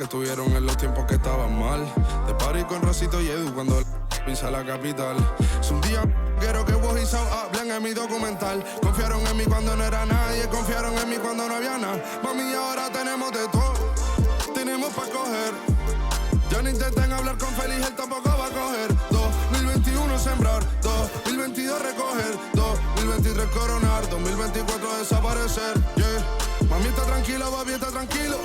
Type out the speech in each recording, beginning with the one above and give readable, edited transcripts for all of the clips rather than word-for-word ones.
Que estuvieron en los tiempos que estaban mal. De party con Rosito y Edu cuando pisa la capital. Es un día quiero que vos y Sao hablen en mi documental. Confiaron en mí cuando no era nadie, confiaron en mí cuando no había nada. Mami, ahora tenemos de todo, tenemos pa' coger. Ya no intenten hablar con Feliz, él tampoco va a coger. 2021 sembrar, 2022 recoger, 2023 coronar, 2024 desaparecer. Yeah. Mami está tranquila, papi está tranquilo.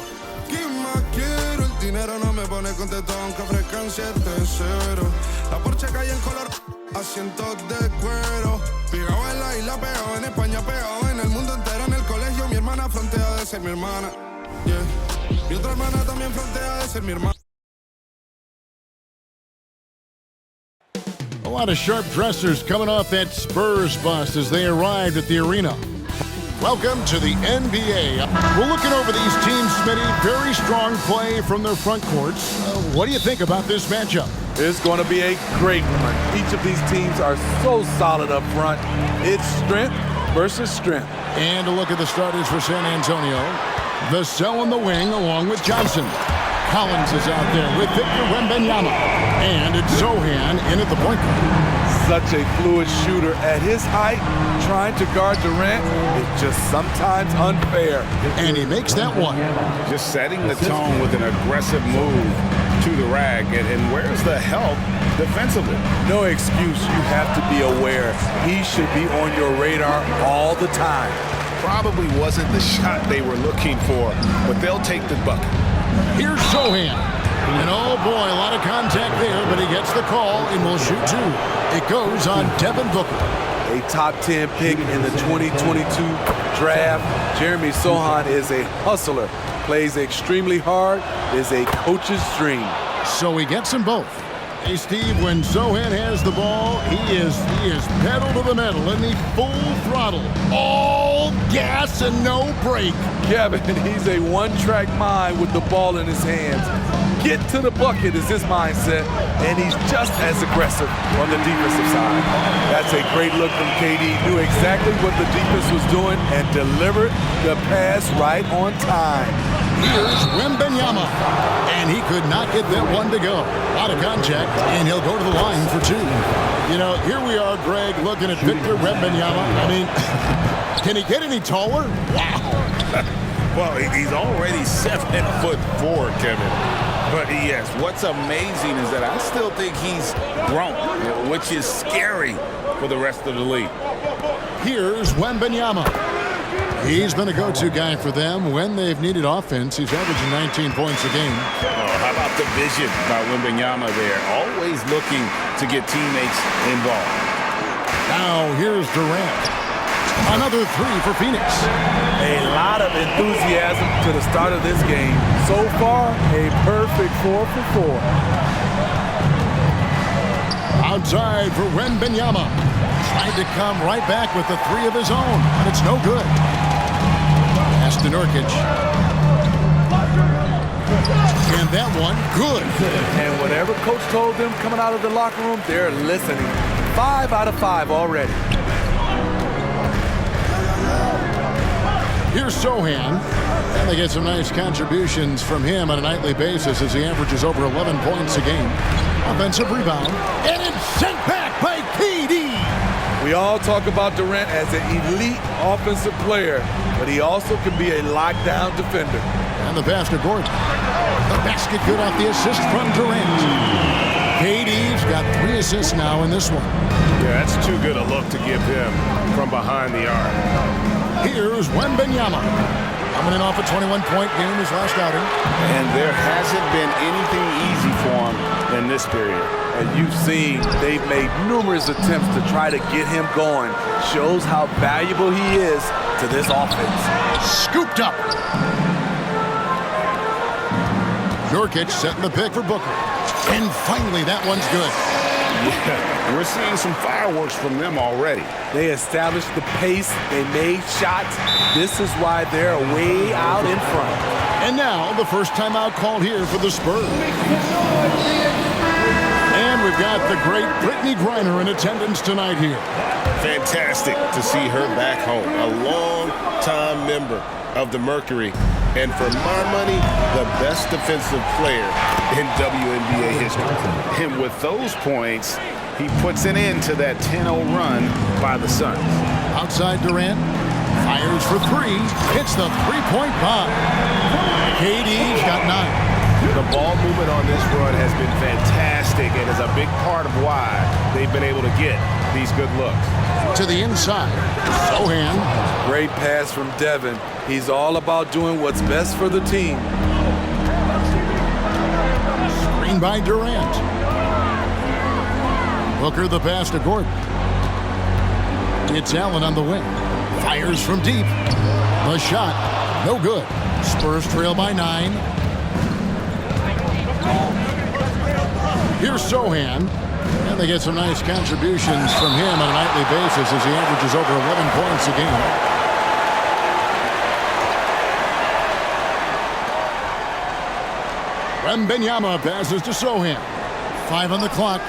¿Qué más quiero? El dinero no me pone contento aunque ofrezcan 7-0. La Porsche cae en color, asientos de cuero. Pegado en la isla, pegado en España, pegado en el mundo entero. En el colegio mi hermana frontea de ser mi hermana. Yeah. Mi otra hermana también frontea de ser mi hermana. A lot of sharp dressers coming off that Spurs bus as they arrived at the arena. Welcome to the NBA. We're looking over these teams, Smitty. Very strong play from their front courts. What do you think about this matchup? It's going to be a great one. Each of these teams are so solid up front. It's strength versus strength. And a look at the starters for San Antonio. Vassell in the wing along with Johnson. Collins is out there with Victor Wembanyama. And it's Zohan in at the point guard. Such a fluid shooter at his height. Trying to guard Durant is just sometimes unfair. And he makes that one. Just setting the tone with an aggressive move to the rag. And where's the help defensively? No excuse. You have to be aware. He should be on your radar all the time. Probably wasn't the shot they were looking for, but they'll take the bucket. Here's Zohan. And oh boy, a lot of contact there, but he gets the call and will shoot two. It goes on Devin Booker. A top 10 pick in the 2022 draft. Jeremy Sohan is a hustler, plays extremely hard, is a coach's dream. So he gets them both. Hey Steve, when Zohan has the ball, he is pedal to the metal, and he full throttle. All gas and no brake. Kevin, he's a one-track mind with the ball in his hands. Get to the bucket is his mindset, and he's just as aggressive on the defensive side. That's a great look from KD. Knew exactly what the defense was doing and delivered the pass right on time. Here's Wembanyama, and he could not get that one to go. Out of contact, and he'll go to the line for two. You know, here we are, Greg, looking at Victor Wembanyama. I mean, can he get any taller? Wow. Well, he's already 7'4", Kevin. But yes, what's amazing is that I still think he's grown, which is scary for the rest of the league. Here's Wembanyama. He's been a go-to guy for them when they've needed offense. He's averaging 19 points a game. Oh, how about the vision by Wembanyama there? Always looking to get teammates involved. Now here's Durant. Another three for Phoenix. A lot of enthusiasm to the start of this game. So far, a perfect 4 for 4. Outside for Wembanyama. Tried to come right back with the three of his own, but it's no good. Pass to Nurkic. And that one, good. And whatever coach told them coming out of the locker room, they're listening. 5 out of 5 already. Here's Zohan, and they get some nice contributions from him on a nightly basis as he averages over 11 points a game. Offensive rebound, and it's sent back by KD. We all talk about Durant as an elite offensive player, but he also can be a lockdown defender. And the pass to Gordon. The basket good off the assist from Durant. KD's got 3 assists now in this one. Yeah, that's too good a look to give him from behind the arc. Here's Wembanyama. Coming in off a 21-point game his last outing. And there hasn't been anything easy for him in this period. And you've seen they've made numerous attempts to try to get him going. Shows how valuable he is to this offense. Scooped up. Nurkic setting the pick for Booker. And finally, that one's good. Yeah, we're seeing some fireworks from them already. They established the pace. They made shots. This is why they're way out in front. And now, the first timeout called here for the Spurs. And we've got the great Brittany Griner in attendance tonight here. Fantastic to see her back home. A long-time member of the Mercury. And for my money, the best defensive player in WNBA history. And with those points, he puts an end to that 10-0 run by the Suns. Outside Durant, fires for three, hits the three-point bomb. KD's got 9. The ball movement on this run has been fantastic and is a big part of why they've been able to get these good looks. To the inside, Sohan. Great pass from Devin. He's all about doing what's best for the team. Screen by Durant. Booker the pass to Gordon. It's Allen on the wing. Fires from deep. The shot, no good. Spurs trail by 9. Here's Sohan. And they get some nice contributions from him on a nightly basis as he averages over 11 points a game. Wembanyama passes to Sohan. 5 on the clock.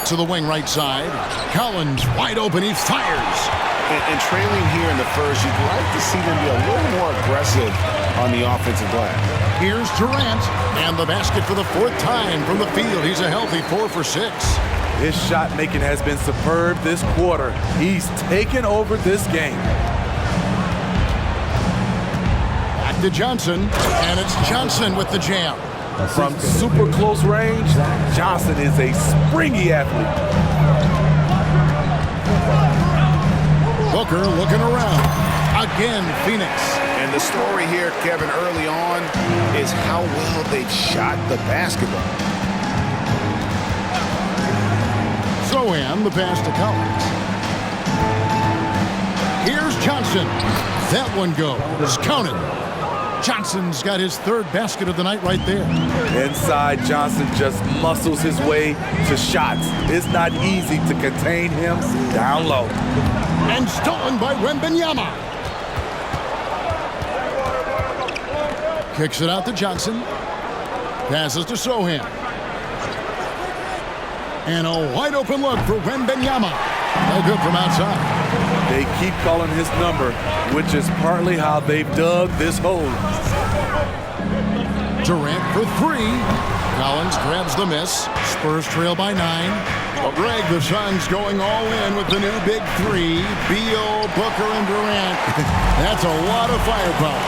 To the wing right side. Collins wide open. He fires. And trailing here in the first, you'd like to see them be a little more aggressive on the offensive glass. Here's Durant. And the basket for the 4th time from the field. He's a healthy 4 for 6. His shot making has been superb this quarter. He's taken over this game. Back to Johnson. And it's Johnson with the jam. From super close range, Johnson is a springy athlete. Booker looking around. Again, Phoenix. And the story here, Kevin, early on is how well they've shot the basketball. Sohan, the pass to Collins. Here's Johnson. That one goes. Counted. Johnson's got his 3rd basket of the night right there. Inside, Johnson just muscles his way to shots. It's not easy to contain him down low. And stolen by Wembanyama. Kicks it out to Johnson. Passes to Sohan. And a wide open look for Wembanyama. No good from outside. They keep calling his number, which is partly how they've dug this hole. Durant for 3. Collins grabs the miss. Spurs trail by 9. Well, Greg, the Suns going all in with the new big 3. Beal, Booker, and Durant. That's a lot of firepower.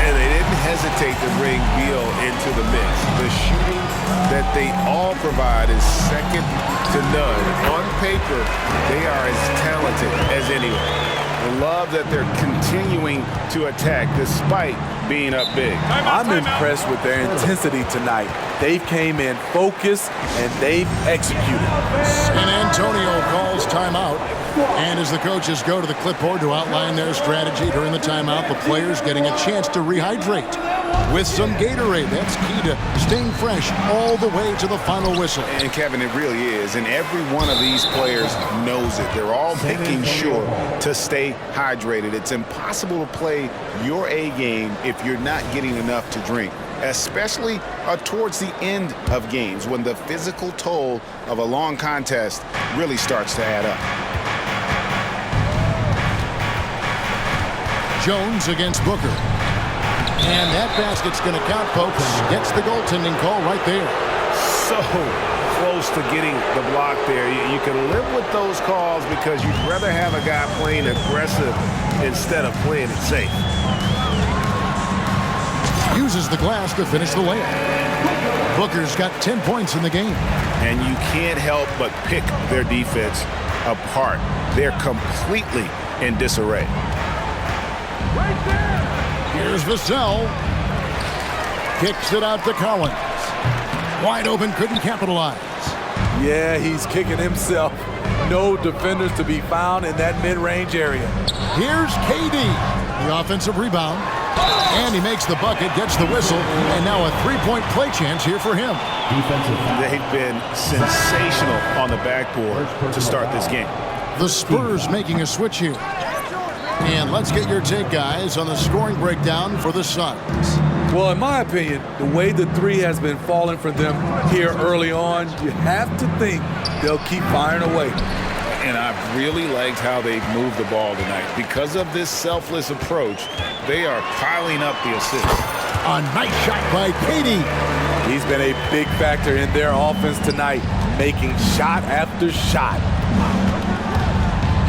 And they didn't hesitate to bring Beal into the mix. The shooting that they all provide is second to none. On paper, they are as talented as anyone. I love that they're continuing to attack despite being up big. I'm impressed with their intensity tonight. They came in focused and they've executed. San Antonio calls timeout. And as the coaches go to the clipboard to outline their strategy during the timeout, the players getting a chance to rehydrate with some Gatorade. That's key to staying fresh all the way to the final whistle. And Kevin, it really is. And every one of these players knows it. They're all making sure to stay hydrated. It's impossible to play your A game if you're not getting enough to drink, especially towards the end of games when the physical toll of a long contest really starts to add up. Jones against Booker. And that basket's going to count, folks. Gets the goaltending call right there. So close to getting the block there. You can live with those calls because you'd rather have a guy playing aggressive instead of playing it safe. Uses the glass to finish the layup. Booker's got 10 points in the game. And you can't help but pick their defense apart. They're completely in disarray. Here's Vassell. Kicks it out to Collins. Wide open, couldn't capitalize. Yeah, he's kicking himself. No defenders to be found in that mid-range area. Here's KD. The offensive rebound. And he makes the bucket, gets the whistle, and now a 3-point play chance here for him. They've been sensational on the backboard to start this game. The Spurs making a switch here. And let's get your take, guys, on the scoring breakdown for the Suns. Well, in my opinion, the way the 3 has been falling for them here early on, you have to think they'll keep firing away. And I've really liked how they've moved the ball tonight. Because of this selfless approach, they are piling up the assists. A nice shot by Katie. He's been a big factor in their offense tonight, making shot after shot.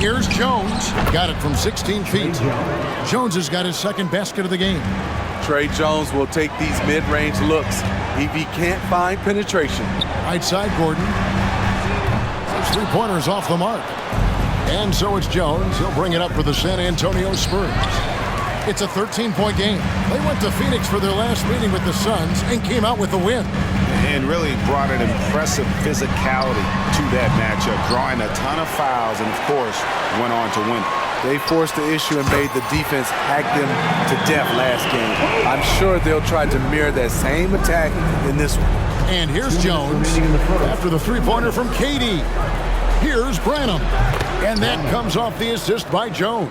Here's Jones. Got it from 16 feet. Jones has got his second basket of the game. Trey Jones will take these mid-range looks if he can't find penetration. Right side, Gordon. His three-pointers off the mark. And so it's Jones. He'll bring it up for the San Antonio Spurs. It's a 13-point game. They went to Phoenix for their last meeting with the Suns and came out with a win. And really brought an impressive physicality to that matchup, drawing a ton of fouls and, of course, went on to win. They forced the issue and made the defense hack them to death last game. I'm sure they'll try to mirror that same attack in this one. And here's Jones after the three-pointer from Katie. Here's Branham. And that comes off the assist by Jones.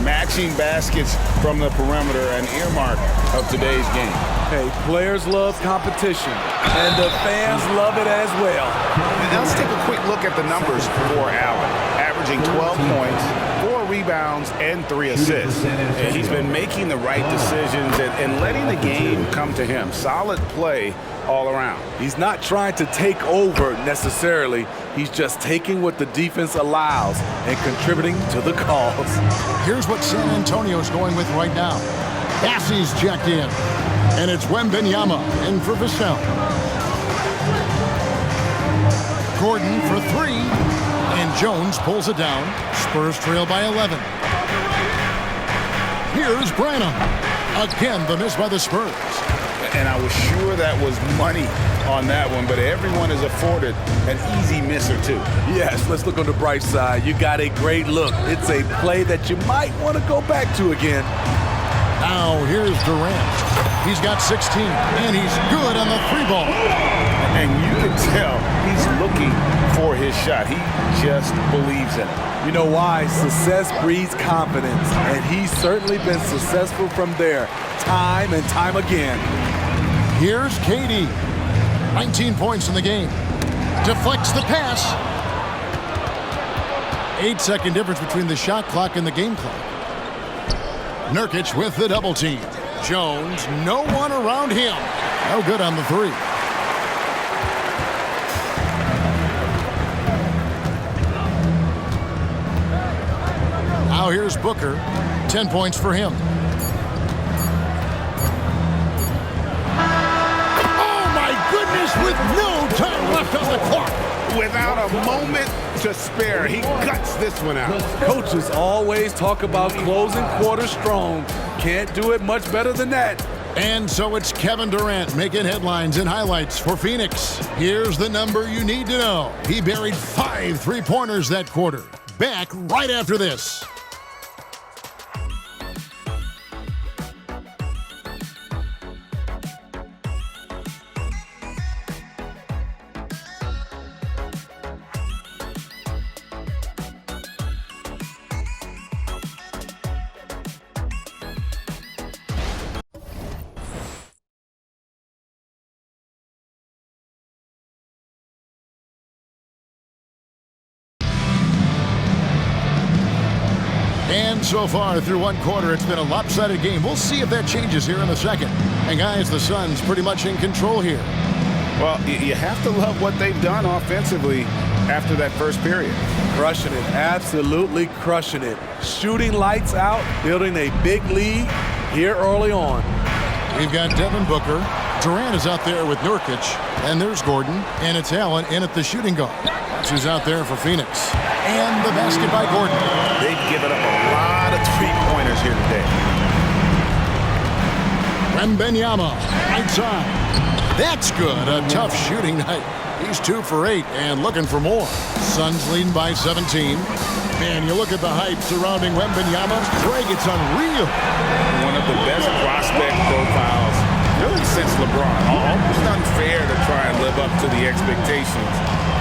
Matching baskets from the perimeter, an earmark of today's game. Hey, players love competition, and the fans love it as well. Now let's take a quick look at the numbers for Allen. Averaging 12 points, 4 rebounds, and 3 assists. And he's been making the right decisions and letting the game come to him. Solid play all around. He's not trying to take over necessarily. He's just taking what the defense allows and contributing to the cause. Here's what San Antonio's going with right now. Bassey's checked in. And it's Wembanyama in for Vassell. Gordon for 3. And Jones pulls it down. Spurs trail by 11. Here's Branham. Again, the miss by the Spurs. And I was sure that was money on that one, but everyone is afforded an easy miss or two. Yes, let's look on the bright side. You got a great look. It's a play that you might want to go back to again. Now here's Durant. He's got 16, and he's good on the 3-ball. And you can tell he's looking for his shot. He just believes in it. You know why? Success breeds confidence, and he's certainly been successful from there, time and time again. Here's Katie. 19 points in the game. Deflects the pass. 8-second difference between the shot clock and the game clock. Nurkic with the double team. Jones, no one around him. No good on the 3. Now here's Booker. 10 points for him. With no time left on the clock. Without a moment to spare, he guts this one out. Coaches always talk about closing quarters strong. Can't do it much better than that. And so it's Kevin Durant making headlines and highlights for Phoenix. Here's the number you need to know. He buried 5 3-pointers that quarter. Back right after this. And so far through one quarter, it's been a lopsided game. We'll see if that changes here in the second. And guys, the Suns pretty much in control here. Well, you have to love what they've done offensively after that first period. Crushing it, absolutely crushing it. Shooting lights out, building a big lead here early on. We've got Devin Booker. Durant is out there with Nurkic. And there's Gordon. And it's Allen in at the shooting guard. That's who's out there for Phoenix. And the basket by Gordon. They've given up a lot of 3-pointers here today. Wembanyama, right side. That's good. A tough shooting night. He's 2 for 8 and looking for more. Suns leading by 17. Man, you look at the hype surrounding Wembanyama. Greg, it's unreal. One of the best prospect profiles really since LeBron. Almost unfair to try and live up to the expectations.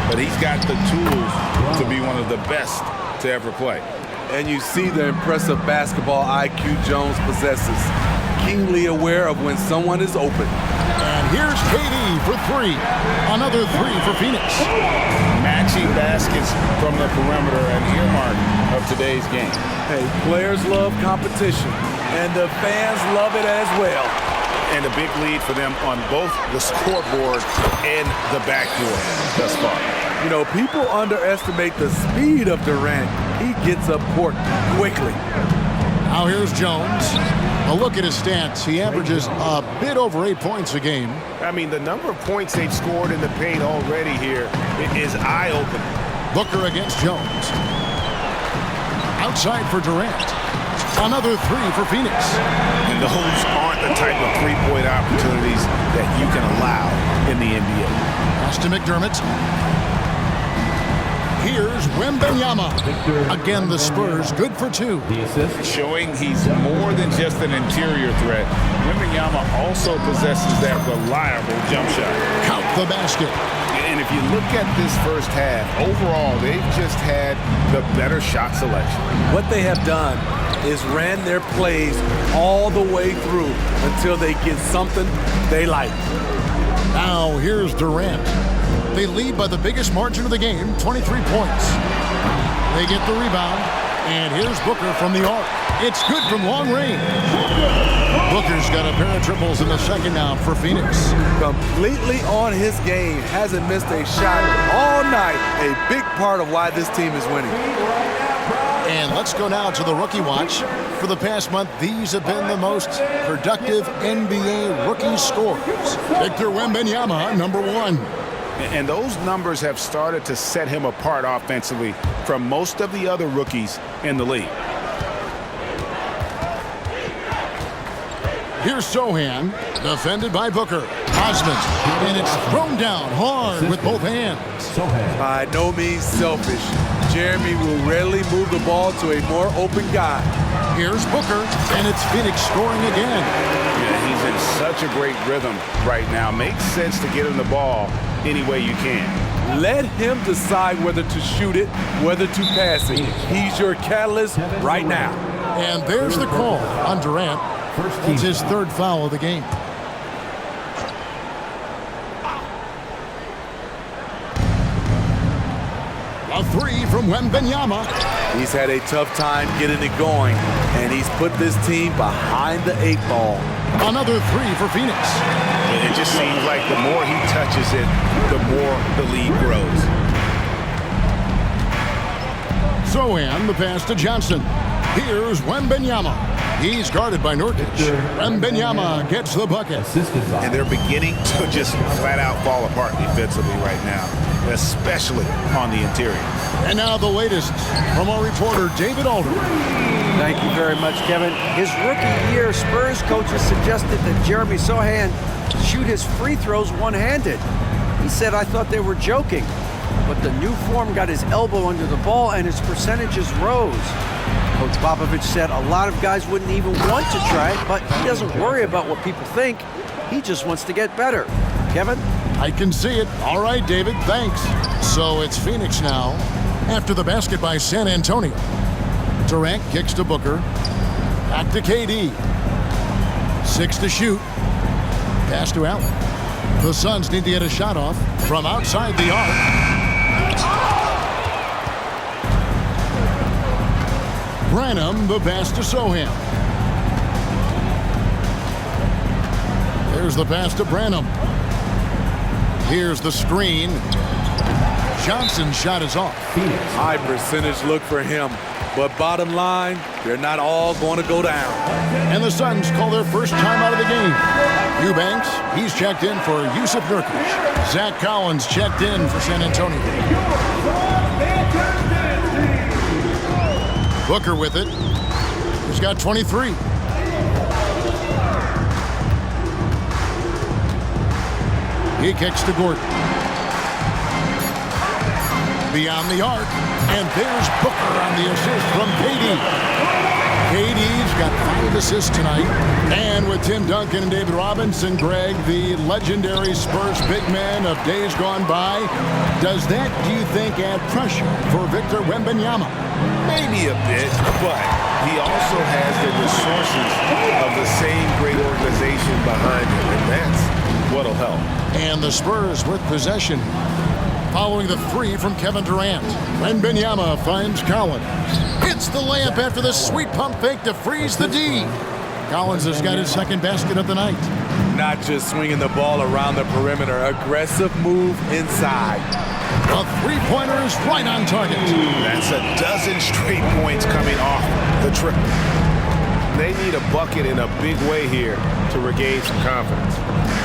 But he's got the tools to be one of the best to ever play. And you see the impressive basketball IQ Jones possesses. Keenly aware of when someone is open. And here's KD for three. Another three for Phoenix. Matching baskets from the perimeter, an earmark of today's game. Hey, players love competition, and the fans love it as well. And a big lead for them on both the scoreboard and the backboard thus far. You know, people underestimate the speed of Durant. He gets up court quickly. Now here's Jones. A look at his stats. He averages a bit over 8 points a game. I mean, the number of points they've scored in the paint already here is eye-opening. Booker against Jones. Outside for Durant. Another three for Phoenix. And those aren't the type of three-point opportunities that you can allow in the NBA. Pass to McDermott. Here's Wembanyama. Again, the Spurs good for two. Showing he's more than just an interior threat. Wembanyama also possesses that reliable jump shot. Count the basket. And if you look at this first half, overall, they've just had the better shot selection. What they have done is ran their plays all the way through until they get something they like. Now here's Durant. They lead by the biggest margin of the game, 23 points. They get the rebound, and here's Booker from the arc. It's good from long range. Booker's got a pair of triples in the second now for Phoenix. Completely on his game, hasn't missed a shot all night. A big part of why this team is winning. And let's go now to the rookie watch. For the past month, these have been the most productive NBA rookie scores. Victor Wembanyama, number one. And those numbers have started to set him apart offensively from most of the other rookies in the league. Here's Sohan, defended by Booker. Osmond, and it's thrown down hard with both hands. By no means selfish. Jeremy will rarely move the ball to a more open guy. Here's Booker, and it's Phoenix scoring again. Yeah, he's in such a great rhythm right now. Makes sense to get him the ball any way you can. Let him decide whether to shoot it, whether to pass it. He's your catalyst right now. And there's the call on Durant. It's his third foul of the game. A three from Wembanyama. He's had a tough time getting it going, and he's put this team behind the eight ball. Another three for Phoenix. It just seems like the more he touches it, the more the lead grows. Sohan, the pass to Johnson. Here's Wembanyama. He's guarded by Nurkic. Wembanyama gets the bucket. And they're beginning to just flat out fall apart defensively right now, especially on the interior. And now the latest from our reporter, David Alder. Thank you very much, Kevin. His rookie year, Spurs coaches suggested that Jeremy Sohan shoot his free throws one-handed. He said, "I thought they were joking." But the new form got his elbow under the ball and his percentages rose. Coach Popovich said a lot of guys wouldn't even want to try it, but he doesn't worry about what people think. He just wants to get better. Kevin? I can see it. All right, David, thanks. So it's Phoenix now after the basket by San Antonio. Durant kicks to Booker. Back to KD. 6 to shoot. Pass to Allen. The Suns need to get a shot off from outside the arc. Branham, the pass to Sohan. There's the pass to Branham. Here's the screen. Johnson's shot is off. High percentage look for him. But bottom line, they're not all going to go down. And the Suns call their first time out of the game. Eubanks, he's checked in for Yusuf Nurkic. Zach Collins checked in for San Antonio. Booker with it. He's got 23. He kicks to Gordon. Beyond the arc. And there's Booker on the assist from KD. KD's got 5 assists tonight. And with Tim Duncan and David Robinson, Greg, the legendary Spurs big man of days gone by, does that, do you think, add pressure for Victor Wembanyama? Maybe a bit, but he also has the resources of the same great organization behind him, and that's what'll help. And the Spurs with possession. Following the three from Kevin Durant. Wembanyama finds Collins. Hits the layup after the sweet pump fake to freeze the D. Collins has got his second basket of the night. Not just swinging the ball around the perimeter. Aggressive move inside. The three-pointer is right on target. That's a dozen straight points coming off the triple. They need a bucket in a big way here to regain some confidence.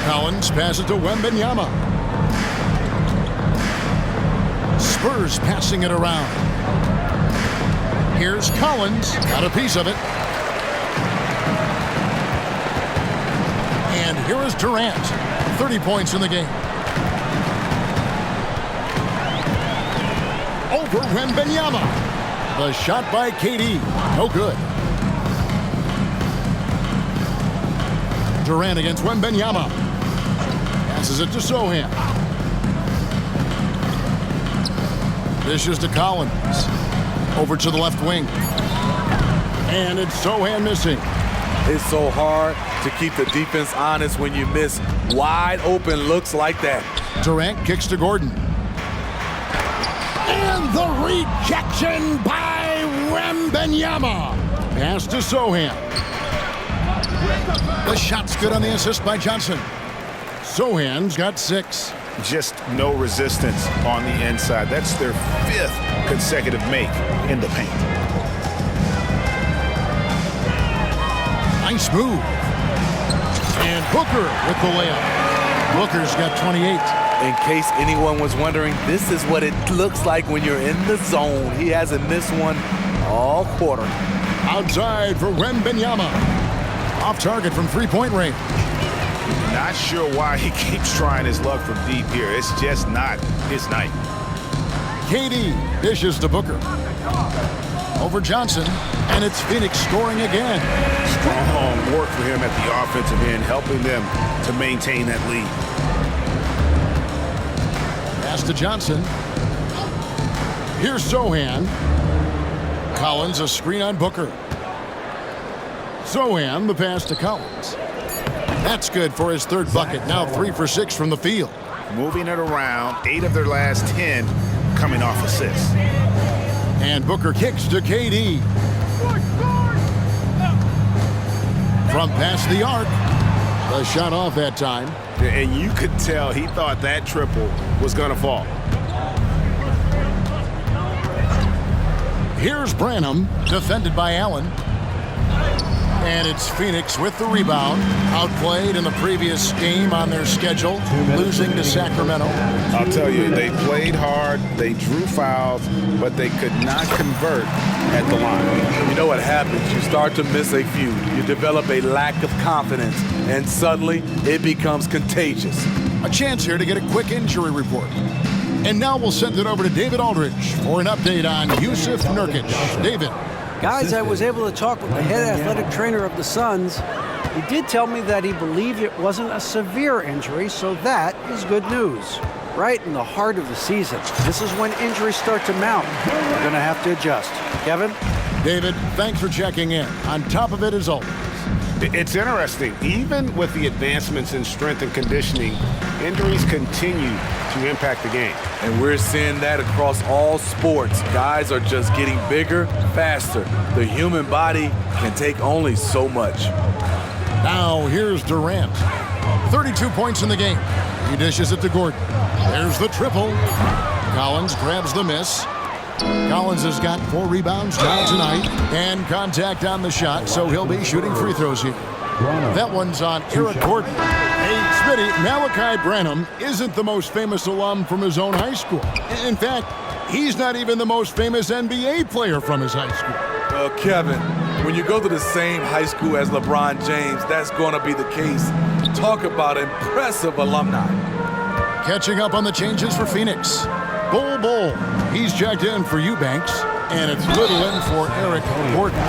Collins passes to Wembanyama. Spurs passing it around. Here's Collins. Got a piece of it. And here is Durant. 30 points in the game. Over Wembanyama. The shot by KD. No good. Durant against Wembanyama. Passes it to Sohan. Dishes to Collins. Over to the left wing. And it's Sohan missing. It's so hard to keep the defense honest when you miss wide open looks like that. Durant kicks to Gordon. And the rejection by Wembanyama. Pass to Sohan. The shot's good on the assist by Johnson. Sohan's got 6. Just no resistance on the inside. That's their 5th consecutive make in the paint. Nice move. And Booker with the layup. Booker's got 28. In case anyone was wondering, this is what it looks like when you're in the zone. He hasn't missed one all quarter. Outside for Wembanyama. Off target from three-point range. Not sure why he keeps trying his luck from deep here. It's just not his night. KD dishes to Booker. Over Johnson, and it's Phoenix scoring again. Strong work for him at the offensive end, helping them to maintain that lead. Pass to Johnson. Here's Sohan. Collins, a screen on Booker. Sohan, the pass to Collins. That's good for his 3rd bucket. Now 3 for 6 from the field. Moving it around, 8 of their last 10 coming off assists. And Booker kicks to KD. From past the arc. The shot off that time. And you could tell he thought that triple was going to fall. Here's Branham, defended by Allen. And it's Phoenix with the rebound. Outplayed in the previous game on their schedule, losing to Sacramento. I'll tell you, they played hard, they drew fouls, but they could not convert at the line. You know what happens? You start to miss a few. You develop a lack of confidence, and suddenly it becomes contagious. A chance here to get a quick injury report. And now we'll send it over to David Aldridge for an update on Yusuf Nurkic. David. Guys, I was able to talk with the head athletic trainer of the Suns. He did tell me that he believed it wasn't a severe injury, so that is good news. Right in the heart of the season. This is when injuries start to mount. We're going to have to adjust. Kevin? David, thanks for checking in. On top of it as always. It's interesting. Even with the advancements in strength and conditioning, injuries continue to impact the game. And we're seeing that across all sports. Guys are just getting bigger, faster. The human body can take only so much. Now here's Durant. 32 points in the game. He dishes it to Gordon. There's the triple. Collins grabs the miss. Collins has got 4 rebounds now tonight and contact on the shot, so he'll be shooting free throws here. That one's on Eric Gordon. Hey, Smitty, Malachi Branham isn't the most famous alum from his own high school. In fact, he's not even the most famous NBA player from his high school. Kevin, when you go to the same high school as LeBron James, that's going to be the case. Talk about impressive alumni. Catching up on the changes for Phoenix. Bull. He's checked in for Eubanks, and it's Little in for Eric Gordon.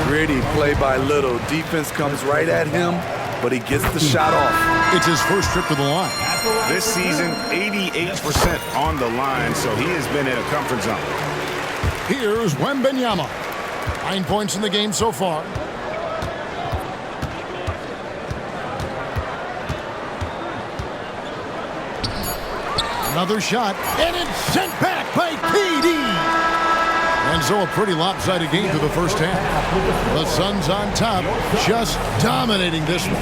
Gritty play by Little. Defense comes right at him, but he gets the shot off. It's his first trip to the line. This season, 88% on the line, so he has been in a comfort zone. Here's Wembanyama. 9 points in the game so far. Another shot, and it's sent back by KD. And so a pretty lopsided game through the first half. The Suns on top, just dominating this one.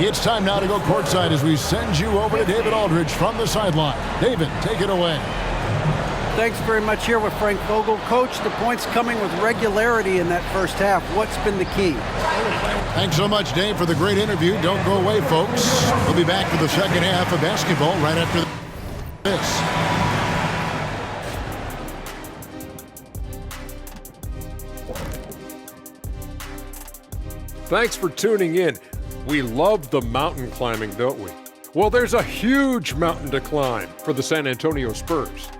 It's time now to go courtside as we send you over to David Aldridge from the sideline. David, take it away. Thanks very much here with Frank Vogel. Coach, the points coming with regularity in that first half. What's been the key? Thanks so much, Dave, for the great interview. Don't go away, folks. We'll be back for the second half of basketball right after this. Thanks for tuning in. We love the mountain climbing, don't we? Well, there's a huge mountain to climb for the San Antonio Spurs.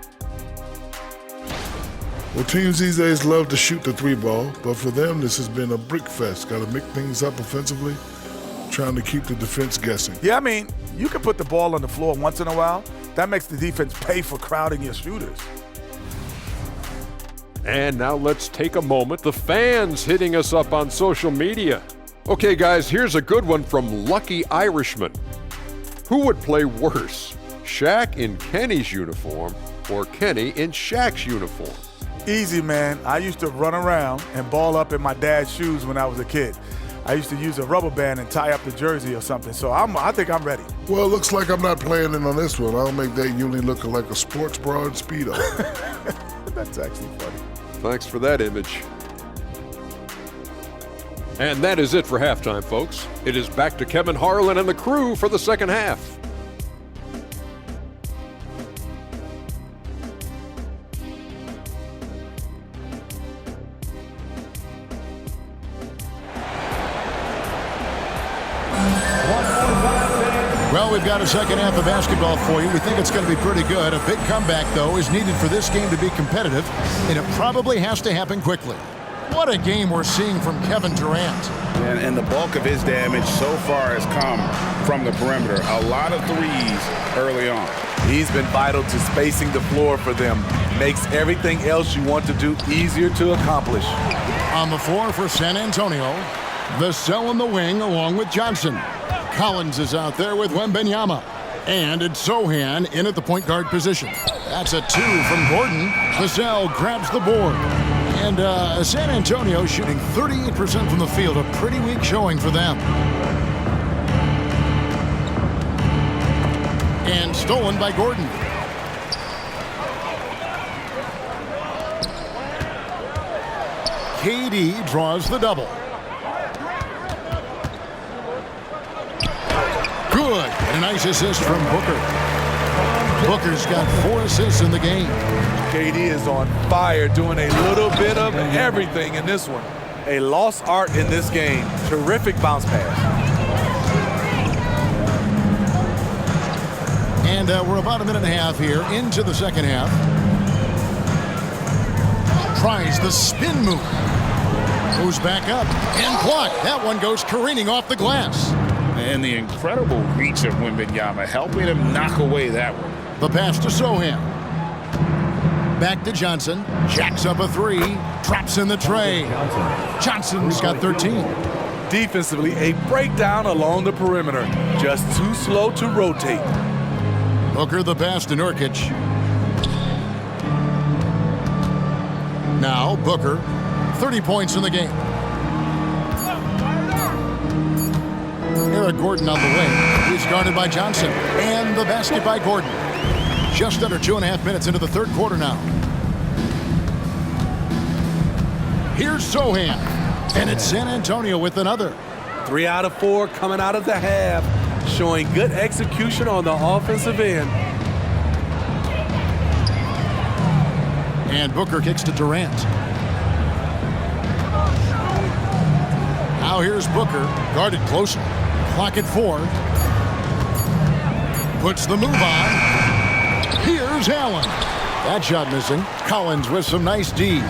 Well, teams these days love to shoot the three ball, but for them, this has been a brick fest. Got to mix things up offensively, trying to keep the defense guessing. Yeah, I mean, you can put the ball on the floor once in a while. That makes the defense pay for crowding your shooters. And now let's take a moment. The fans hitting us up on social media. Okay, guys, here's a good one from Lucky Irishman. Who would play worse, Shaq in Kenny's uniform or Kenny in Shaq's uniform? Easy, man. I used to run around and ball up in my dad's shoes when I was a kid. I used to use a rubber band and tie up the jersey or something, so I think I'm ready. Well, it looks like I'm not playing in on this one. I'll make that Uli look like a sports bra and Speedo. That's actually funny. Thanks for that image. And that is it for halftime, folks. It is back to Kevin Harlan and the crew for the second half. Well, we've got a second half of basketball for you. We think it's going to be pretty good. A big comeback, though, is needed for this game to be competitive, and it probably has to happen quickly. What a game we're seeing from Kevin Durant. And the bulk of his damage so far has come from the perimeter. A lot of threes early on. He's been vital to spacing the floor for them. Makes everything else you want to do easier to accomplish. On the floor for San Antonio, Vassell in the wing along with Johnson. Collins is out there with Wembanyama. And it's Sohan in at the point guard position. That's a two from Gordon. Vassell grabs the board. And San Antonio shooting 38% from the field. A pretty weak showing for them. And stolen by Gordon. KD draws the double. Good. And a nice assist from Booker. Booker's got 4 assists in the game. KD is on fire, doing a little bit of everything in this one. A lost art in this game. Terrific bounce pass. And we're about a minute and a half here into the second half. Tries the spin move. Goes back up and blocked. That one goes careening off the glass. And the incredible reach of Wembanyama helping him knock away that one. The pass to Sohan. Back to Johnson. Jacks up a three. Drops in the tray. Johnson's got 13. Defensively, a breakdown along the perimeter. Just too slow to rotate. Booker the pass to Nurkic. Now Booker. 30 points in the game. Eric Gordon on the wing. He's guarded by Johnson. And the basket by Gordon. Just under 2.5 minutes into the third quarter now. Here's Sohan. And it's San Antonio with another. 3 out of 4 coming out of the half. Showing good execution on the offensive end. And Booker kicks to Durant. Now here's Booker. Guarded closer. Clock at 4. Puts the move on. Here's Allen. That shot missing. Collins with some nice D.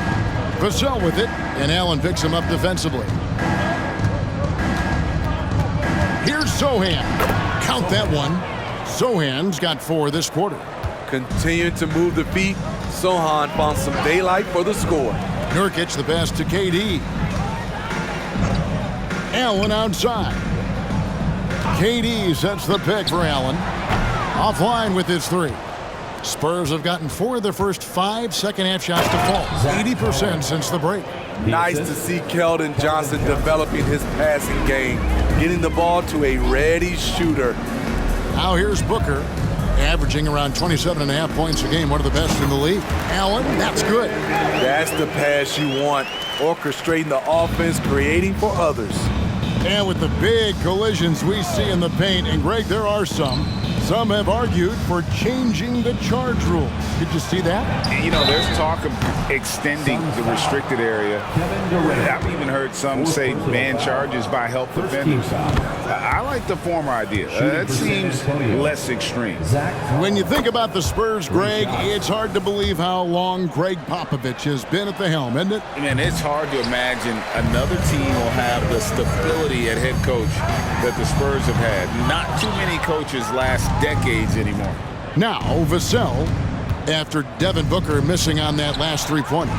Vassell with it, and Allen picks him up defensively. Here's Sohan. Count that one. Sohan's got 4 this quarter. Continuing to move the feet. Sohan found some daylight for the score. Nurkic the pass to KD. Allen outside. KD sets the pick for Allen. Offline with his 3. Spurs have gotten 4 of their first 5 second-half shots to fall, 80% since the break. Nice to see Keldon Johnson developing his passing game, getting the ball to a ready shooter. Now here's Booker, averaging around 27.5 points a game, one of the best in the league. Allen, that's good. That's the pass you want, orchestrating the offense, creating for others. And with the big collisions we see in the paint, and Greg, there are some have argued for changing the charge rule. Did you see that? You know, there's talk of extending the restricted area. I've even heard some say ban charges by help defenders. I like the former idea. That seems less extreme. When you think about the Spurs, Greg, it's hard to believe how long Greg Popovich has been at the helm, isn't it? Man, it's hard to imagine another team will have the stability at head coach that the Spurs have had. Not too many coaches last decades anymore. Now, Vassell, after Devin Booker missing on that last three-pointer.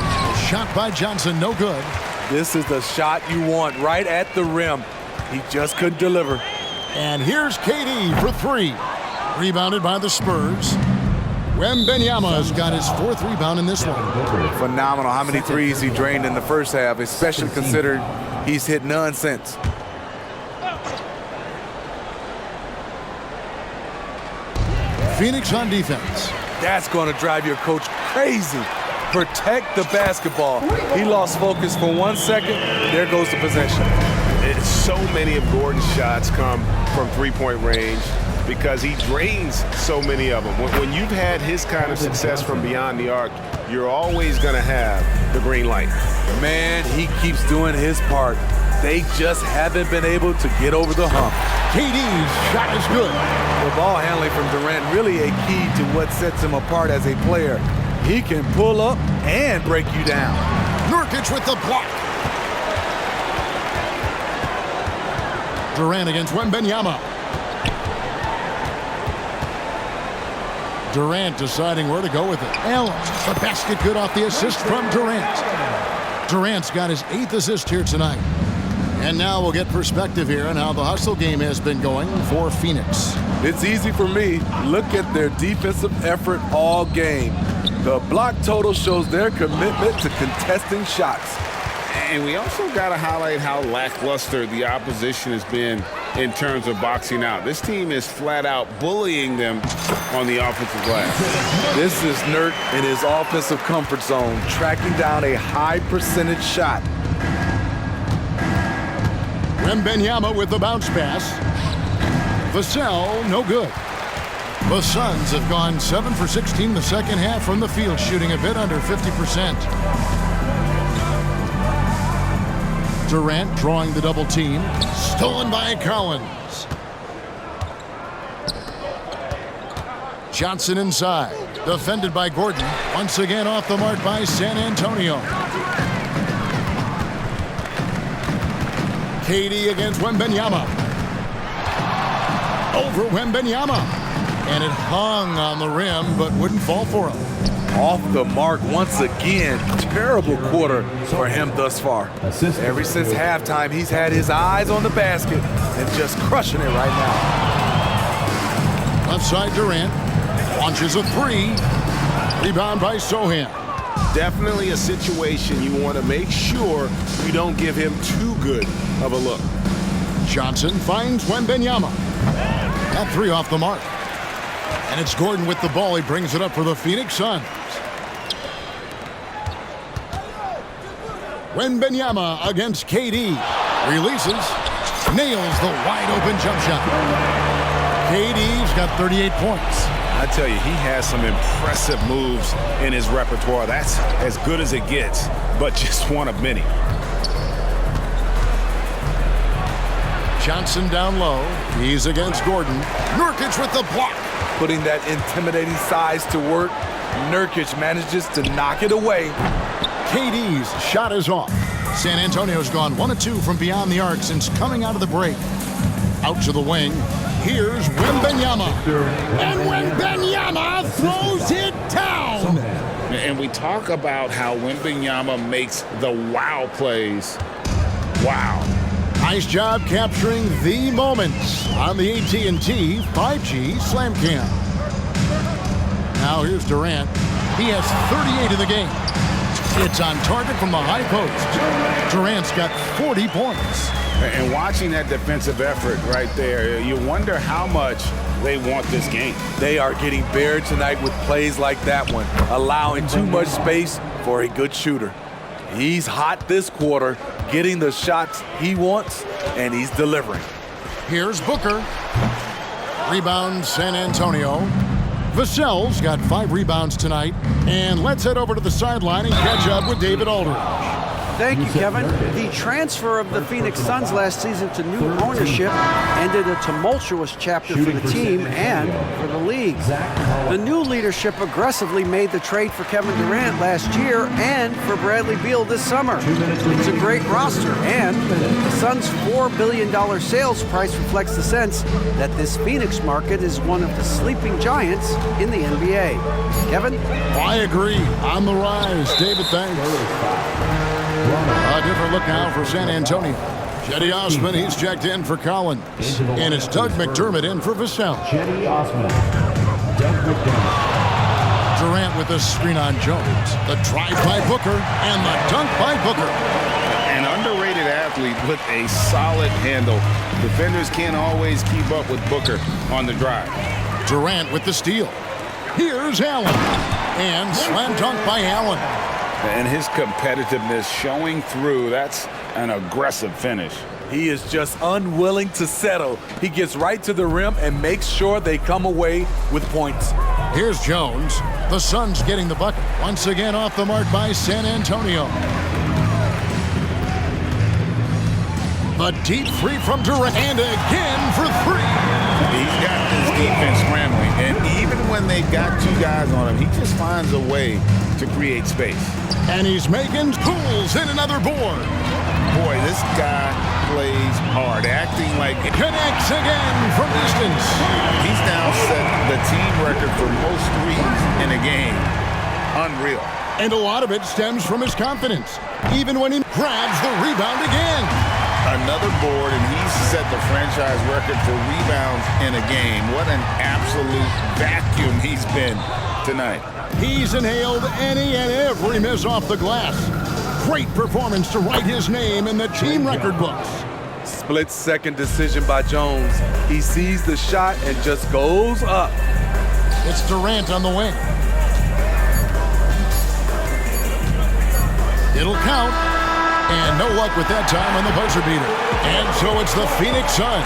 Shot by Johnson, no good. This is the shot you want, right at the rim. He just couldn't deliver. And here's KD for 3. Rebounded by the Spurs. Wembanyama has got his 4th rebound in this one. Phenomenal how many threes he drained in the first half, especially considering he's hit none since. Phoenix on defense. That's going to drive your coach crazy. Protect the basketball. He lost focus for 1 second. There goes the possession. So many of Gordon's shots come from three-point range because he drains so many of them. When you've had his kind of success from beyond the arc, you're always going to have the green light. Man, he keeps doing his part. They just haven't been able to get over the hump. KD's shot is good. The ball handling from Durant really a key to what sets him apart as a player. He can pull up and break you down. Nurkic with the block. Durant against Wembanyama. Durant deciding where to go with it. Allen, the basket good off the assist from Durant. Durant's got his 8th assist here tonight. And now we'll get perspective here on how the hustle game has been going for Phoenix. It's easy for me. Look at their defensive effort all game. The block total shows their commitment to contesting shots. And we also got to highlight how lackluster the opposition has been in terms of boxing out. This team is flat out bullying them on the offensive glass. This is Nurk in his offensive comfort zone, tracking down a high percentage shot. Wembanyama with the bounce pass. Vassell, no good. The Suns have gone 7 for 16 the second half from the field, shooting a bit under 50%. Durant drawing the double team. Stolen by Collins. Johnson inside. Defended by Gordon. Once again off the mark by San Antonio. KD against Wembanyama. Over Wembanyama. And it hung on the rim, but wouldn't fall for him. Off the mark once again. Terrible quarter for him thus far. Ever since halftime, he's had his eyes on the basket and just crushing it right now. Left side Durant. Launches a 3. Rebound by Sohan. Definitely a situation you want to make sure you don't give him too good of a look. Johnson finds Wembanyama. That 3 off the mark. And it's Gordon with the ball. He brings it up for the Phoenix Suns. Wembanyama against KD. Releases. Nails the wide-open jump shot. KD's got 38 points. I tell you, he has some impressive moves in his repertoire. That's as good as it gets, but just one of many. Johnson down low. He's against Gordon. Nurkic with the block. Putting that intimidating size to work, Nurkic manages to knock it away. KD's shot is off. San Antonio's gone 1 of 2 from beyond the arc since coming out of the break. Out to the wing. Here's Wembanyama. And Wembanyama throws it down. And we talk about how Wembanyama makes the wow plays. Wow. Nice job capturing the moments on the AT&T 5G Slam Cam. Now here's Durant. He has 38 in the game. It's on target from the high post. Durant's got 40 points. And watching that defensive effort right there, you wonder how much they want this game. They are getting buried tonight with plays like that one, allowing too much space for a good shooter. He's hot this quarter, getting the shots he wants, and he's delivering. Here's Booker. Rebound, San Antonio. Vassell's got 5 rebounds tonight. And let's head over to the sideline and catch up with David Aldridge. Thank you, Kevin. The transfer of the Phoenix Suns last season to new ownership ended a tumultuous chapter for the team and for the league. The new leadership aggressively made the trade for Kevin Durant last year and for Bradley Beal this summer. It's a great roster, and the Suns' $4 billion sales price reflects the sense that this Phoenix market is one of the sleeping giants in the NBA. Kevin? I agree. On the rise. David, thanks. A different look now for San Antonio. Cedi Osman, he's checked in for Collins. And it's Doug McDermott in for Vassell. Cedi Osman, Doug McDermott. Durant with the screen on Jones. The drive by Booker and the dunk by Booker. An underrated athlete with a solid handle. Defenders can't always keep up with Booker on the drive. Durant with the steal. Here's Allen. And slam dunk by Allen. And his competitiveness showing through. That's an aggressive finish. He is just unwilling to settle. He gets right to the rim and makes sure they come away with points. Here's Jones. The Suns getting the bucket. Once again off the mark by San Antonio. The deep three from Durant. And again for 3. He's got this defense scrambling. And even when they've got 2 guys on him, he just finds a way to create space. And he's making pulls in another board. Boy, this guy plays hard, acting like it. Connects again from distance. He's now set the team record for most threes in a game. Unreal. And a lot of it stems from his confidence, even when he grabs the rebound again. Another board, and he's set the franchise record for rebounds in a game. What an absolute vacuum he's been tonight. He's inhaled any and every miss off the glass. Great performance to write his name in the team record books. Split-second decision by Jones. He sees the shot and just goes up. It's Durant on the wing. It'll count. And no luck with that time on the buzzer beater. And so it's the Phoenix Suns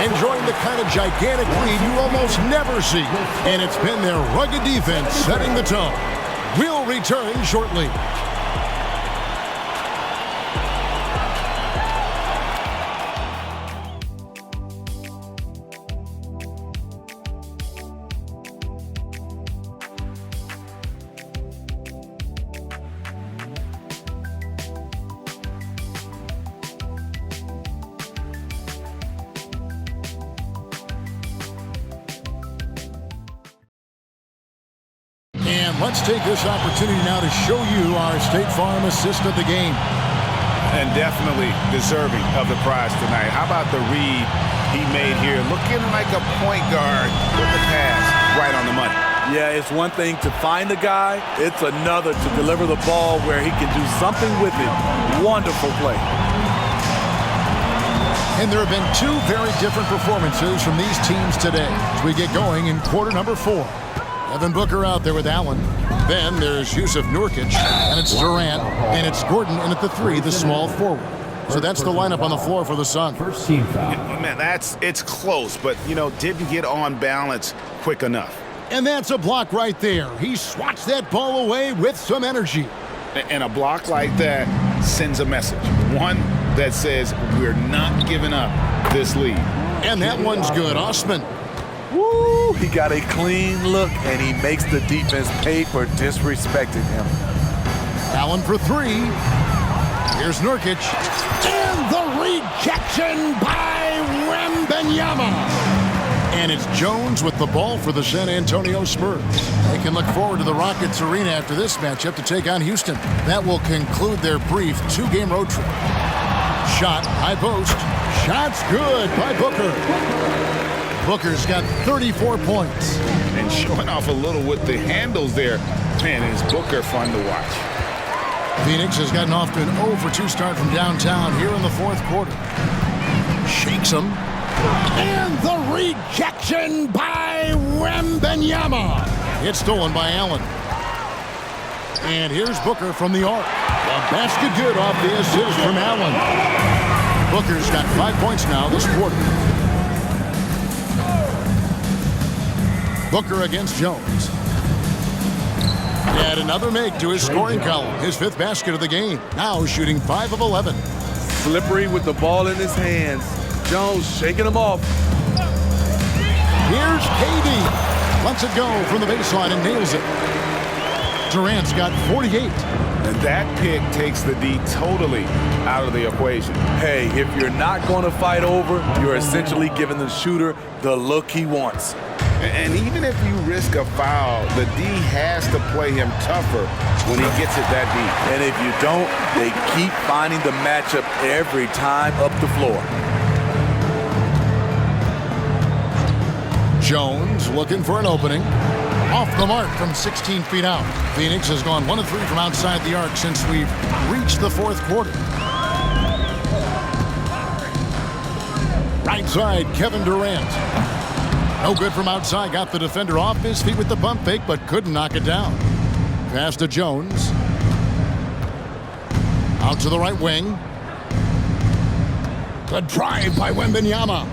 enjoying the kind of gigantic lead you almost never see. And it's been their rugged defense setting the tone. We'll return shortly. And let's take this opportunity now to show you our State Farm assist of the game. And definitely deserving of the prize tonight. How about the read he made here? Looking like a point guard with the pass right on the money. Yeah, it's one thing to find the guy. It's another to deliver the ball where he can do something with it. Wonderful play. And there have been 2 very different performances from these teams today as we get going in quarter number 4. Devin Booker out there with Allen. Then there's Yusuf Nurkic, and it's Durant, and it's Gordon in at the 3, the small forward. So that's the lineup on the floor for the Suns. First team foul. Yeah, man, it's close, but, didn't get on balance quick enough. And that's a block right there. He swats that ball away with some energy. And a block like that sends a message. One that says we're not giving up this lead. And that one's good. Osman. Woo! He got a clean look, and he makes the defense pay for disrespecting him. Allen for 3. Here's Nurkic. And the rejection by Wembanyama. And it's Jones with the ball for the San Antonio Spurs. They can look forward to the Rockets Arena after this matchup to take on Houston. That will conclude their brief 2-game road trip. Shot, high post. Shot's good by Booker. Booker's got 34 points. And showing off a little with the handles there. Man, is Booker fun to watch. Phoenix has gotten off to an 0-for-2 start from downtown here in the fourth quarter. Shakes him. And the rejection by Wembanyama. It's stolen by Allen. And here's Booker from the arc. A basket good off the assist from Allen. Booker's got 5 points now this quarter. Booker against Jones. And another make to his scoring column. His 5th basket of the game. Now shooting 5 of 11. Slippery with the ball in his hands. Jones shaking him off. Here's KD. Lets it go from the baseline and nails it. Durant's got 48. And that pick takes the D totally out of the equation. Hey, if you're not going to fight over, you're essentially giving the shooter the look he wants. And even if you risk a foul, the D has to play him tougher when he gets it that deep. And if you don't, they keep finding the matchup every time up the floor. Jones looking for an opening. Off the mark from 16 feet out. Phoenix has gone 1 of 3 from outside the arc since we've reached the fourth quarter. Right side, Kevin Durant. No good from outside. Got the defender off his feet with the pump fake, but couldn't knock it down. Pass to Jones. Out to the right wing. The drive by Wembanyama.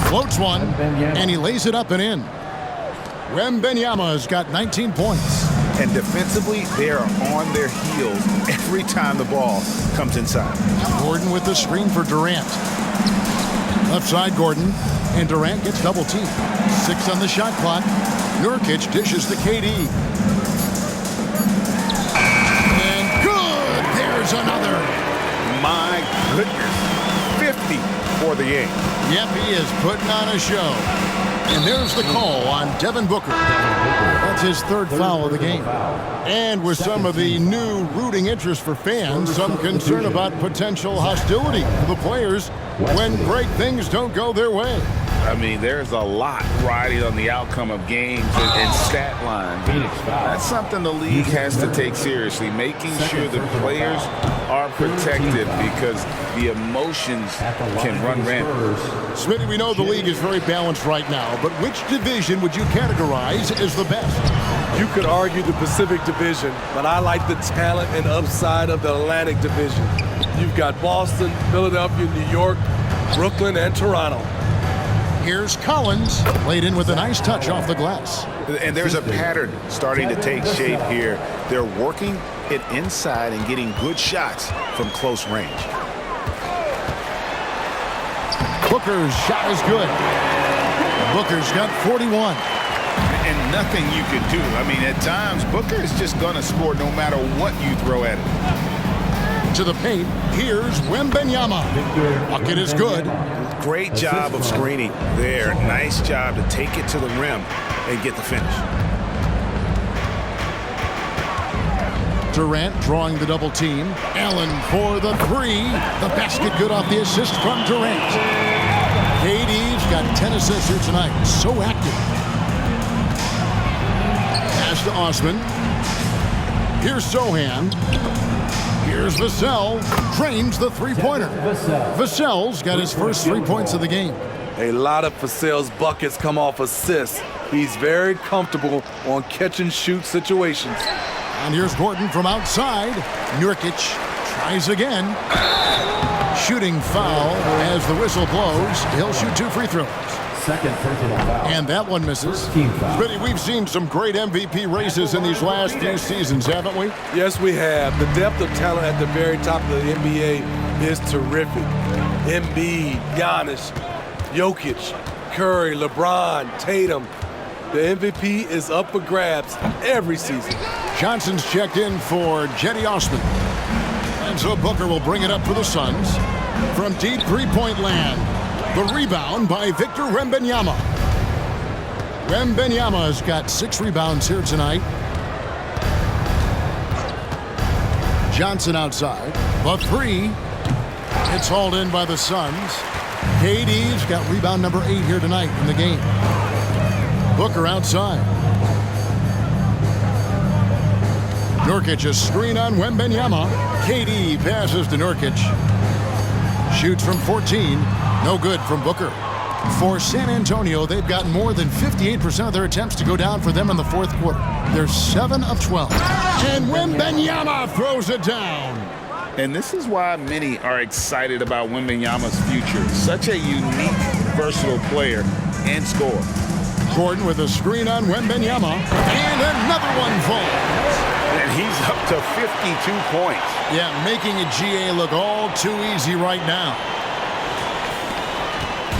Floats one, and he lays it up and in. Wembanyama has got 19 points. And defensively, they are on their heels every time the ball comes inside. Gordon with the screen for Durant. Left side, Gordon. And Durant gets double teamed. 6 on the shot clock. Nurkic dishes to KD. And good! There's another. My goodness. 50 for the game. Yep, he is putting on a show. And there's the call on Devin Booker. That's his 3rd foul of the game. And with some of the new rooting interest for fans, some concern about potential hostility for the players when great things don't go their way. I mean, there's a lot riding on the outcome of games and stat lines. That's something the league has to take seriously, making sure the players are protected because the emotions can run rampant. Smitty, we know the league is very balanced right now, but which division would you categorize as the best? You could argue the Pacific Division, but I like the talent and upside of the Atlantic Division. You've got Boston, Philadelphia, New York, Brooklyn, and Toronto. Here's Collins, laid in with a nice touch off the glass. And there's a pattern starting to take shape here. They're working it inside and getting good shots from close range. Booker's shot is good. Booker's got 41. And nothing you can do. I mean, at times, Booker is just going to score no matter what you throw at him. To the paint, here's Wembanyama. Bucket is good. Great job of screening there. Nice job to take it to the rim and get the finish. Durant drawing the double team. Allen for the 3. The basket good off the assist from Durant. KD's got 10 assists here tonight. So active. Pass to Osman. Here's Sohan. Here's Vassell. Drains the 3-pointer. Vassell's got his first 3 points of the game. A lot of Vassell's buckets come off assists. He's very comfortable on catch-and-shoot situations. And here's Gordon from outside. Nurkic tries again. Shooting foul as the whistle blows. He'll shoot 2 free throws. Second personal foul. And that one misses. Smitty, we've seen some great MVP races in these last few seasons, haven't we? Yes, we have. The depth of talent at the very top of the NBA is terrific. Embiid, Giannis, Jokic, Curry, LeBron, Tatum. The MVP is up for grabs every season. Johnson's checked in for Jetty Osman. And so Booker will bring it up for the Suns. From deep 3-point land, the rebound by Victor Wembanyama. Wembanyama has got 6 rebounds here tonight. Johnson outside. The 3. It's hauled in by the Suns. KD's got rebound number 8 here tonight in the game. Booker outside. Nurkic a screen on Wembanyama. KD passes to Nurkic. Shoots from 14. No good from Booker. For San Antonio, they've gotten more than 58% of their attempts to go down for them in the fourth quarter. They're 7 of 12. And Wembanyama throws it down. And this is why many are excited about Wembanyama's future. Such a unique, versatile player and scorer. Gordon with a screen on Wembanyama. And another one falls. And he's up to 52 points. Yeah, making a GA look all too easy right now.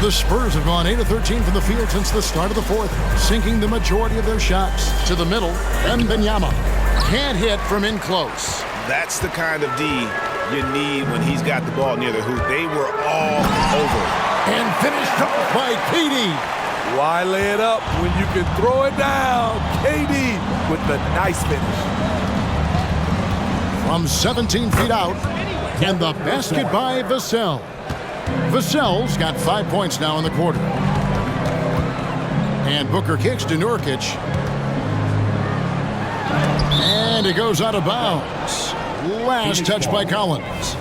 The Spurs have gone 8 of 13 from the field since the start of the fourth, sinking the majority of their shots to the middle. Wembanyama can't hit from in close. That's the kind of D you need when he's got the ball near the hoop. They were all over. And finished off by KD. Why lay it up when you can throw it down? KD with the nice finish. From 17 feet out, and the basket by Vassell. Vassell's got 5 points now in the quarter. And Booker kicks to Nurkic. And it goes out of bounds. Last touch by Collins.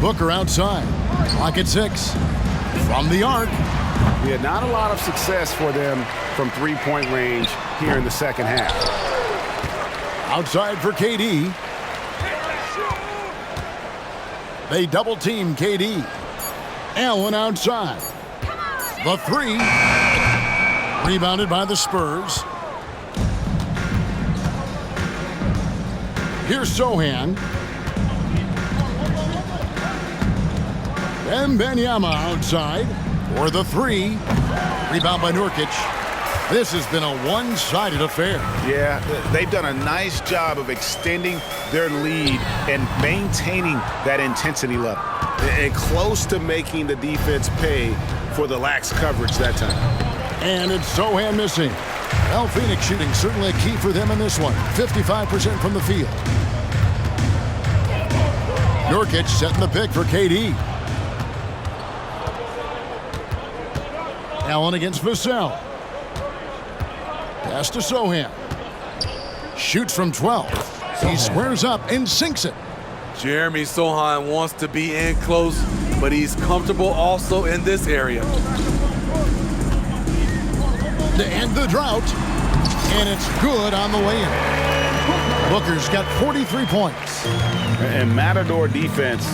Booker outside. Clock at 6. From the arc. Yeah, not a lot of success for them from three-point range here in the second half. Outside for KD. They double team KD. Allen outside. The 3. Rebounded by the Spurs. Here's Sohan. Wembanyama outside for the 3. Rebound by Nurkic. This has been a one-sided affair. Yeah, they've done a nice job of extending their lead and maintaining that intensity level. And close to making the defense pay for the lax coverage that time. And it's Sohan missing. Well, Phoenix shooting certainly a key for them in this one. 55% from the field. Nurkic setting the pick for KD. Allen against Vassell. Pass to Sohan. Shoots from 12. He squares up and sinks it. Jeremy Sohan wants to be in close, but he's comfortable also in this area. To end the drought, and it's good on the way in. Booker's got 43 points. And Matador defense,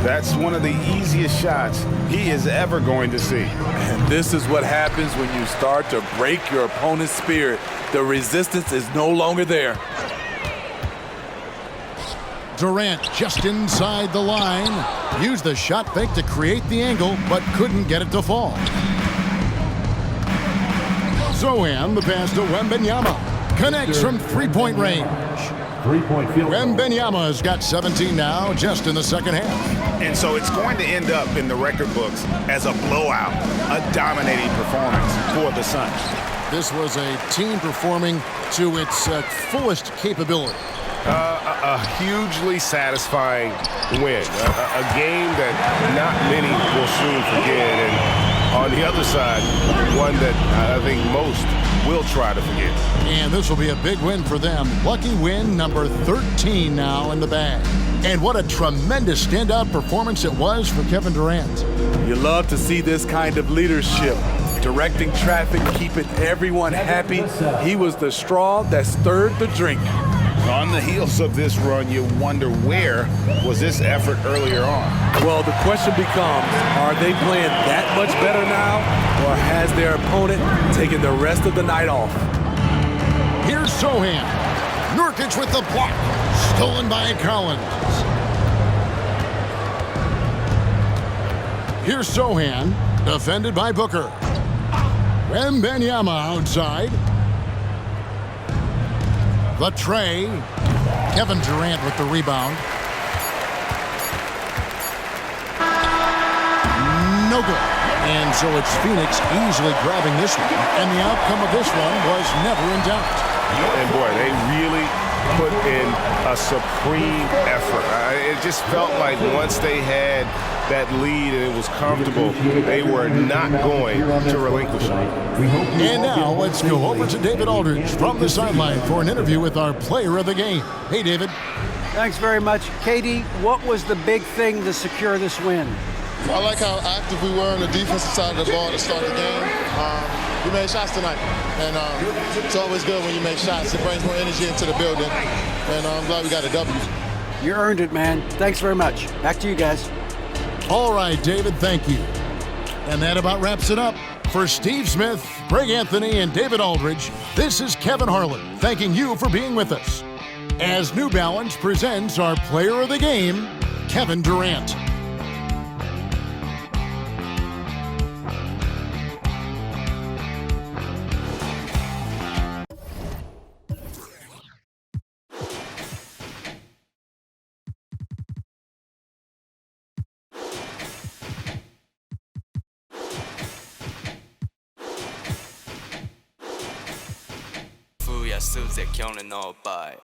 that's one of the easiest shots he is ever going to see. And this is what happens when you start to break your opponent's spirit. The resistance is no longer there. Durant just inside the line. Used the shot fake to create the angle, but couldn't get it to fall. Sohan, the pass to Wembanyama. Connects from three-point range. Three-point field. Wembanyama has got 17 now, just in the second half. And so it's going to end up in the record books as a blowout, a dominating performance for the Suns. This was a team performing to its fullest capability. A hugely satisfying win. A game that not many will soon forget. And on the other side, one that I think most will try to forget. And this will be a big win for them. Lucky win number 13 now in the bag. And what a tremendous standout performance it was for Kevin Durant. You love to see this kind of leadership. Directing traffic, keeping everyone happy. He was the straw that stirred the drink. On the heels of this run, you wonder where was this effort earlier on? Well, the question becomes, are they playing that much better now, or has their opponent taken the rest of the night off? Here's Sohan. Nurkic with the block. Stolen by Collins. Here's Sohan. Defended by Booker. Wembanyama outside. The tray. Kevin Durant with the rebound. No good. And so it's Phoenix easily grabbing this one. And the outcome of this one was never in doubt. And boy, they really put in a supreme effort. It just felt like once they had that lead and it was comfortable, they were not going to relinquish it. And now let's go over to David Aldridge from the sideline for an interview with our player of the game. Hey, David. Thanks very much. KD, what was the big thing to secure this win? I like how active we were on the defensive side of the ball to start the game. We made shots tonight, and it's always good when you make shots. It brings more energy into the building, and I'm glad we got a W. You earned it, man. Thanks very much. Back to you guys. All right, David, thank you. And that about wraps it up. For Steve Smith, Greg Anthony, and David Aldridge, this is Kevin Harlan thanking you for being with us. As New Balance presents our player of the game, Kevin Durant. Fu ya Suze Kyonen no Bai.